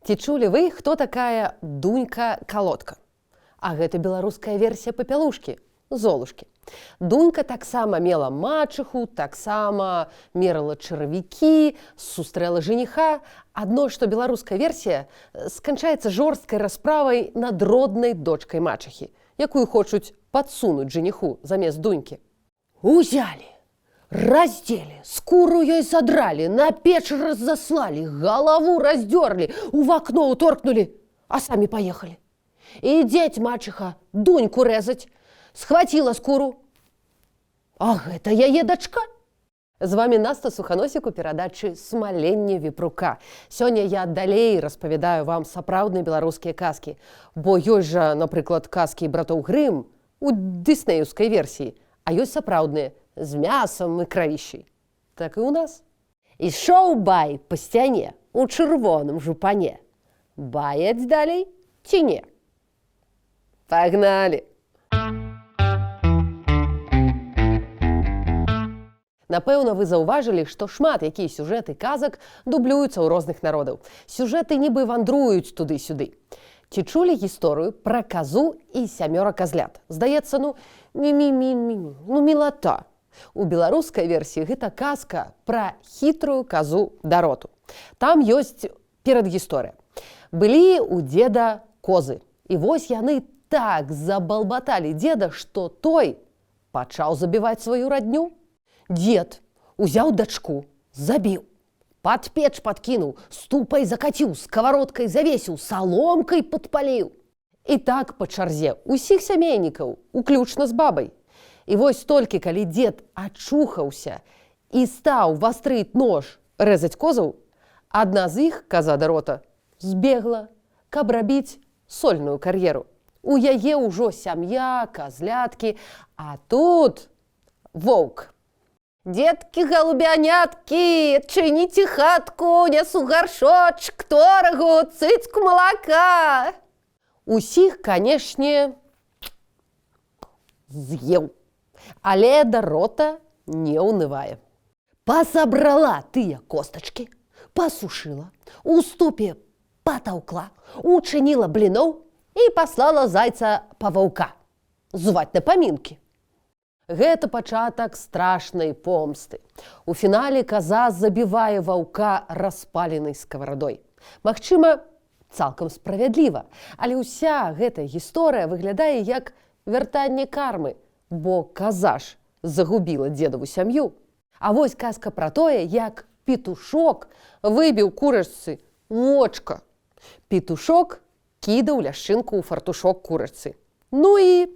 Ці чулі вы, хто такая Дунька-калодка? А гэта беларуская версія папялушкі, Золушкі. Дунька таксама мела мачыху, таксама мерала чаравікі, сустрэла жаніха. Адно, што беларуская версія сканчаецца жорсткай расправай над роднай дочкай мачыхі, якую хочуць падсунуць жаніху замест Дунькі. Узялі, раздзелі, скуру ёй задралі, на печ разаслалі, галаву раздзёрлі, у вакно уторкнулі, а самі паехалі. Ідзець мачыха Дуньку рэзаць, схваціла скуру. А гэта яе дачка. З вамі Наста Суханосік у перадачы «Смаленне віпрука». Сёння я далей распавядаю вам сапраўдныя беларускія казкі, бо ёсць жа, напрыклад, казкі братоў Грым у дыснеўскай версіі, а ёсць сапраўдныя з мясам і кравішай. Так і ў нас. Ішоў бай па сцяне у чырвоным жупане. Баяць далей ці не? Пагналі! Напэўна, вы заўважылі, што шмат якія сюжэты казак дублююцца ў розных народаў. Сюжэты нібы вандруюць туды-сюды. Ці чулі гісторыю пра казу і 7 казлят? Здаецца, мілата. У беларускай версіі гэта казка пра хітрую казу Дароту. Там ёсць перадгісторыя. Былі ў дзеда козы. І вось яны так забалбаталі дзеда, што той пачаў забіваць сваю радню. Дед узяў дачку, забіў, пад печ падкінуў, ступай закаціў, сковородкай завесіў, саломкай падпаліў. І так па чарзе усіх сямейнікаў, уключна з бабай. І вось толькі калі дед ачухаўся і стаў вастрыць нож рэзаць козаў, адна з іх, каза Дарота, збегла, каб рабіць сольную кар'еру. У яе ўжо сям'я, казляткі, а тут воўк. Деткі, голубяняткі, адчыніце хатку, нясу гаршочак, торагу, цыцку малака. Усіх, канешне, з'еў. Але Дарота не ўнывае. Пасабрала тыя костачкі, пасушыла, у ступе патаўкла, учыніла бліноў і паслала зайца па ваўка зваць на памінкі. Гэта пачатак страшнай помсты. У фінале каза забівае ваўка распаленай скаварадой. Магчыма, цалкам справядліва, але ўся гэтая гісторыя выглядае як вяртанне кармы, бо каза ж загубіла дзедаву сям'ю. А вось казка пра тое, як петушок выбіў курачцы вочка. Петушок кідаў ляшчынку ў фартушок курачцы. Ну і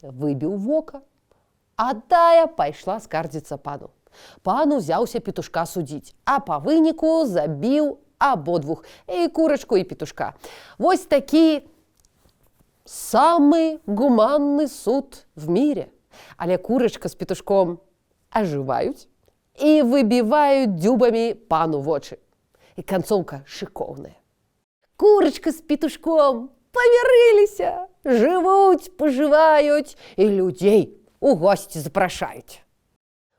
выбіў вока. А тая пайшла скардзіцца пану. Пан узяўся петушка судзіць, а па выніку забіў абодвух, і курачку, і петушка. Вось такі самы гуманны суд в мире. Але курачка з петушком ажываюць і выбіваюць дзюбамі пану вочы. І канцоўка шыкоўная. Курачка з петушком памірыліся, жывуць, пажываюць і людзей у госці запрашаюць.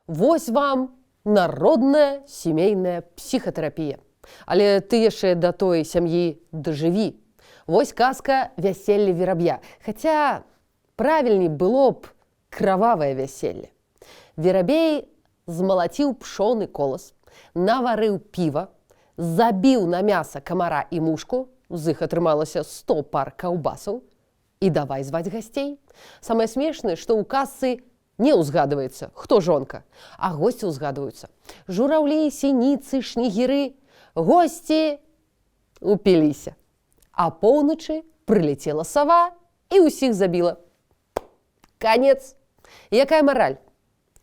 Вось вам народная сямейная псіхатэрапія. Але ты яшчэ да той сям'і дажыві. Вось казка «Вяселле вераб'я». Хаця правільней было б крававае вяселле. Верабей змалаціў пшоўны колас, наварыў піва, забіў на мяса камара і мушку, з іх атрымалася 100 пар каўбасаў, і давай зваць гасцей. Самае смешнае, што ў казцы не ўзгадваецца, хто жонка, а госці ўзгадваюцца. Жураўлі, сініцы, шнегіры. Госці упіліся. А поўначы прылецела сава і ўсіх забіла. Канец. Якая мараль?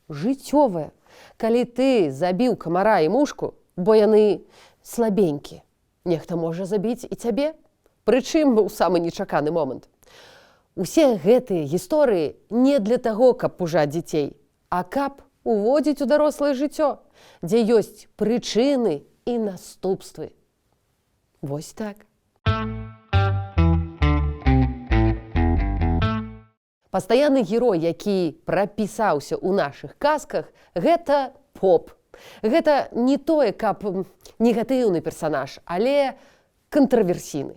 Жыццёвая. Калі ты забіў камара і мушку, бо яны слабенькі, нехта можа забіць і цябе. Прычым у самы нечаканы момант. Усе гэтыя гісторыі не для таго, каб пужаць дзяцей, а каб уводзіць у дарослае жыццё, дзе ёсць прычыны і наступствы. Вось так. Пастаянны герой, які прапісаўся ў нашых казках, гэта поп. Гэта не тое, каб негатыўны персанаж, але Кантраверсійны.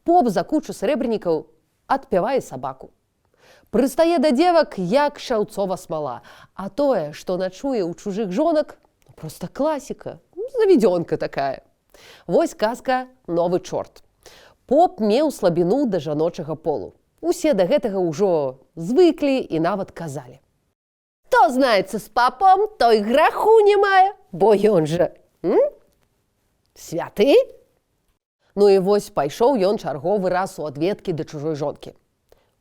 Поп за кучу срэбранікаў адпявае сабаку. Прыстае да дзевак, як шаўцова смала. А тое, што начуе ў чужых жонак, проста класіка, заведёнка такая. Вось казка «Новы чорт». Поп меў слабіну да жаночага полу. Усе да гэтага ўжо звыклі і нават казалі. Хто знаецца з папом, той граху не мае, бо ён жа святы. Ну і вось пайшоў ён чарговы раз у адведкі да чужой жонкі.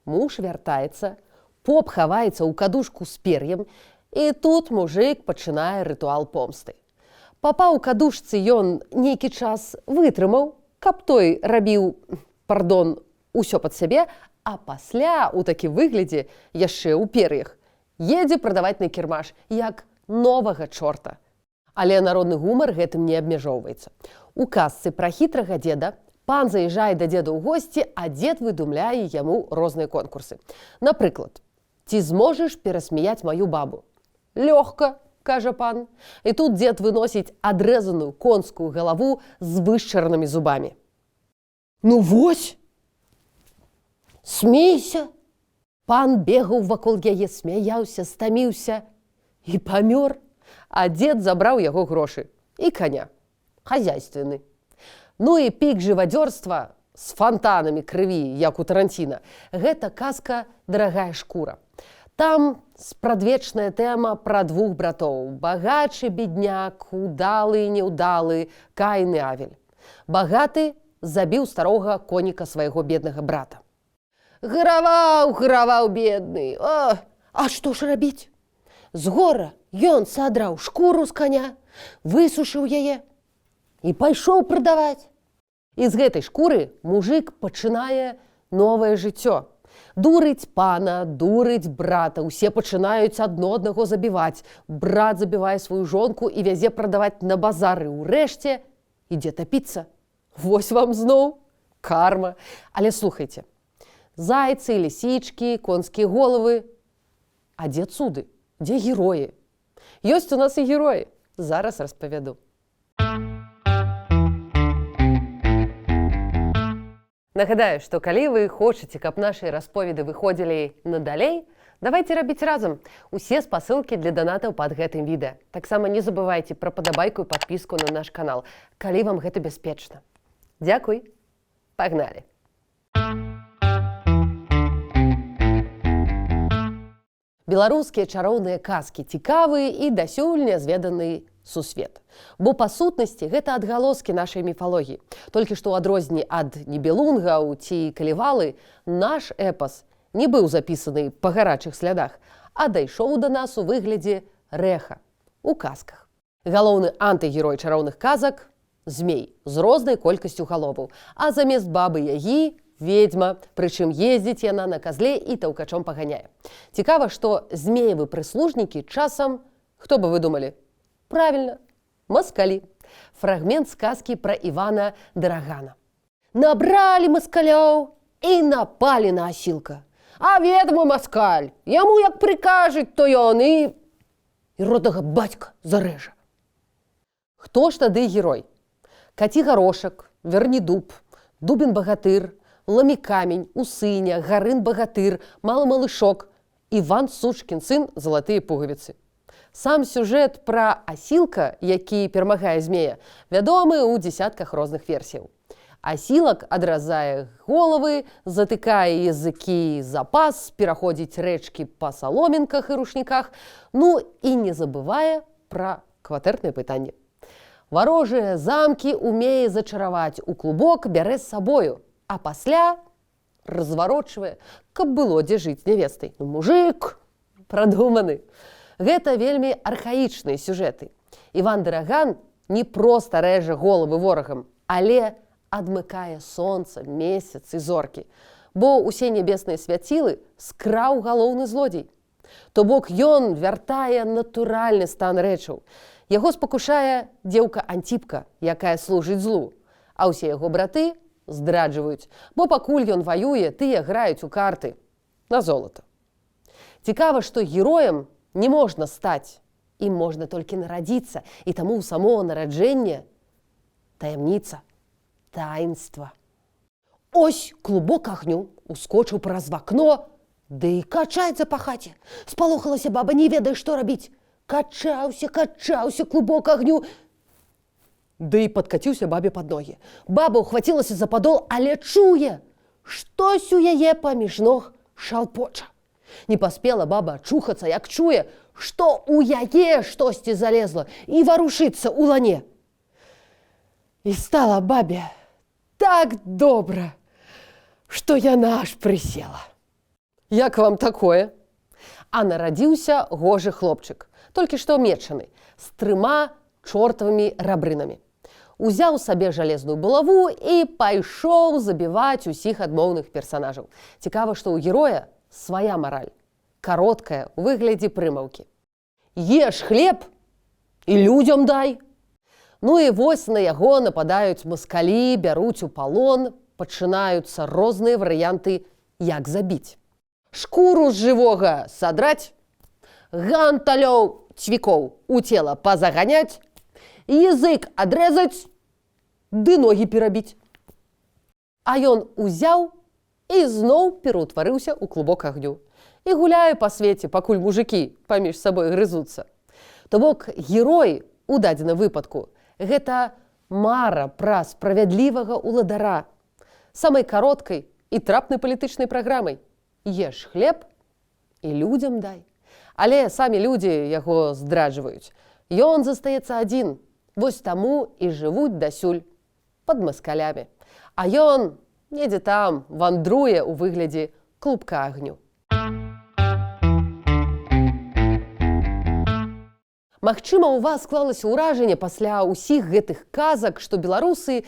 Муж вяртаецца, поп хаваецца ў кадушку з пер'ем, і тут мужык пачынае рытуал помсты. Папа ў кадушцы ён нейкі час вытрымаў, каб той рабіў, усё пад сябе, а пасля у такім выглядзе яшчэ ў пер'ях едзе прадаваць на кірмаш, як новага чорта. Але народны гумар гэтым не абмяжоўваецца. У казцы пра хітрага дзеда пан заязджае да дзеда ў госці, а дзед выдумляе яму розныя конкурсы. Напрыклад, ці зможаш перасмяяць маю бабу? Лёгка, кажа пан. І тут дзед выносіць адрэзаную конскую галаву з вышчарнымі зубамі. Ну вось! Смейся! Пан бегаў вакол яе, смяяўся, стаміўся і памёр, а дзед забраў яго грошы і каня. Хазяйственны. Ну і пік жывадзёрства з фантанамі крыві, як у Тарантіна. Гэта казка «Дарагая шкура». Там спрадвечная тэма пра двух братоў. Багач і бедняк, удалы і неўдалы, Каін і Авель. Багаты забіў старога коніка свайго беднага брата. Гараваў бедны. А што ж рабіць? З гора ён садраў шкуру з каня, высушыў яе і пайшоў прадаваць. І з гэтай шкуры мужык пачынае новае жыццё. Дурыць пана, дурыць брата, усе пачынаюць адно аднаго забіваць. Брат забівае сваю жонку і вязе прадаваць на базары. Урэшце ідзе тапіцца. Вось вам зноў карма. Але слухайце, зайцы, лісічкі, конскія головы. А дзе цуды? Дзе героі? Ёсць у нас і героі. Зараз распавяду. Нагадаю, што калі вы хочаце, каб нашы расповеды выходзілі надалей, давайце рабіць разам. Усе спасылкі для донатаў пад гэтым відэа. Таксама не забывайце пра падабайку і падпіску на наш канал, калі вам гэта бяспечна. Дзякуй. Пагналі. Беларускія чароўныя казкі цікавыя і дасюль нязведаны сусвет. Бо па сутнасці гэта адгалоскі нашай міфалогіі. Толькі што ў адрозненні ад Нібелунгаў ці Калівалы наш эпас не быў запісаны па гарачых слядах, а дайшоў да нас у выглядзе рэха у казках. Галоўны антыгерой чароўных казак – змей з рознай колькасцю галоваў, а замест бабы-ягі ведьма, прычым ездзіць яна на казле і таўкачом паганяе. Цікава, што змеевы прыслужнікі часам, хто бы вы думалі? Правільна, маскалі. Фрагмент з казкі пра Івана Дарагана. Набралі маскалёў і напалі на асілка. А ведама маскаль, яму як прыкажуць, то ён і роднага бацька зарэжа. Хто ж тады герой? Каці-гарошак, Вернідуб, Дубін-багатыр, Ламі-камень, Усыня, Гарын-багатыр, Малы-малышок, Іван Сучкін сын, залатыя пугавіцы. Сам сюжэт пра асілка, які перамагае змея, вядомы ў дзесятках розных версіяў. Асілак адразае головы, затыкае языкі за пас, пераходзіць рэчкі па саломінках і рушніках, ну і не забывае пра кватэрныя пытанні. Варожыя замкі умее зачараваць, у клубок бярэ з сабою, а пасля разварочвае, каб было дзе жыць нявестай. Мужык прадуманы. Гэта вельмі архаічныя сюжэты. Іван Дараган не проста рэжа головы ворагам, але адмыкае сонца, месяц і зоркі, бо ўсе нябесныя свяцілы скраў галоўны злодзей. То бок ён вяртае натуральны стан рэчаў. Яго спакушае дзеўка Антіпка, якая служыць злу, а ўсе яго браты здраджваюць, бо пакуль ён ваюе, тыя граюць у карты на золата. Цікава, што героем не можна стаць, ім можна толькі нарадзіцца, і таму ў само нараджэнне таямніца. таинства. Ось клубок агню ускочыў праз вакно, ды і качаецца па хаце. Спалохалася баба, не ведае, што рабіць. Качаўся клубок агню, ды і падкаціўся бабе пад ногі. Баба ўхвацілася за падол, але чуе, штось у яе паміж ног шалпоча. Не паспела баба ачухацца, як чуе, што у яе штосьці залезла і варушыцца ў лане. І стала бабе так добра, што яна аж прысела. Як вам такое? А нарадзіўся гожы хлопчык, толькі што мечаны, з 3 чортавымі рабрынамі. Узяў сабе жалезную булаву і пайшоў забіваць усіх адмоўных персанажаў. Цікава, што ў героя свая мараль, кароткая у выглядзе прымаўкі. Еш хлеб і людзям дай. Ну і вось на яго нападаюць маскалі, бяруць у палон, пачынаюцца розныя варыянты, як забіць. Шкуру з жывога садраць, ганталёў цвікоў у цела пазаганяць, язык адрэзаць, ды ногі перабіць. А ён узяў і зноў пераўтварыўся ў клубок агню. І гуляе па свеце, пакуль мужыкі паміж сабой грызуцца. То бок герой у дадзеным выпадку гэта мара пра справядлівага ўладара, самай кароткай і трапнай палітычнай праграмай. Еш хлеб і людзям дай. Але самі людзі яго здраджваюць. Ён застаецца адзін, вось таму і жывуць дасюль пад маскалямі. А ён недзе там вандруе ў выглядзе клубка агню. Магчыма, у вас склалася ўражанне пасля ўсіх гэтых казак, што беларусы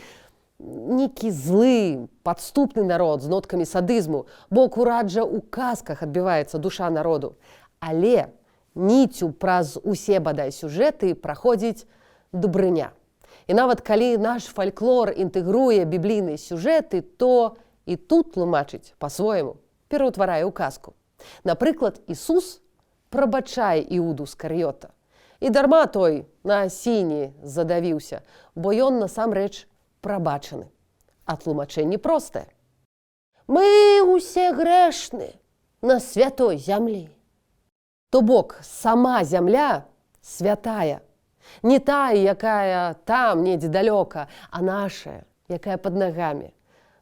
нейкі злы, падступны народ з ноткамі садызму, бо акурат жа ў казках адбіваецца душа народу. Але ніцю праз усе бадай сюжэты праходзіць дабрыня. І нават калі наш фальклор інтэгруе біблійныя сюжэты, то і тут тлумачыць па-свойму, пераўтварае ў казку. Напрыклад, Ісус прабачае Іуду Скар'ёта. І дарма той на асіне задавіўся, бо ён насамрэч прабачаны. А тлумачэнне простае. Мы ўсе грэшны на святой зямлі. То бок, сама зямля святая. Не тая, якая там, недзе далёка, а нашая, якая пад нагамі.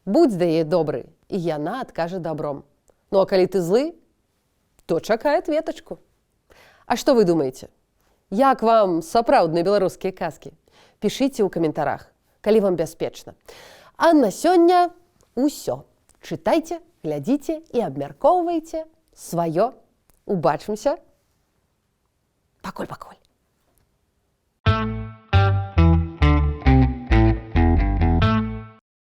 Будзь да яе добры, і яна адкажа добром. Ну а калі ты злы, то чакай ответачку. А што вы думаеце? Як вам сапраўдныя беларускія казкі? Пішыце ў каментарах, калі вам бяспечна. А на сёння ўсё. Чытайце, глядзіце і абмяркоўвайце сваё. Убачымся. Пакуль.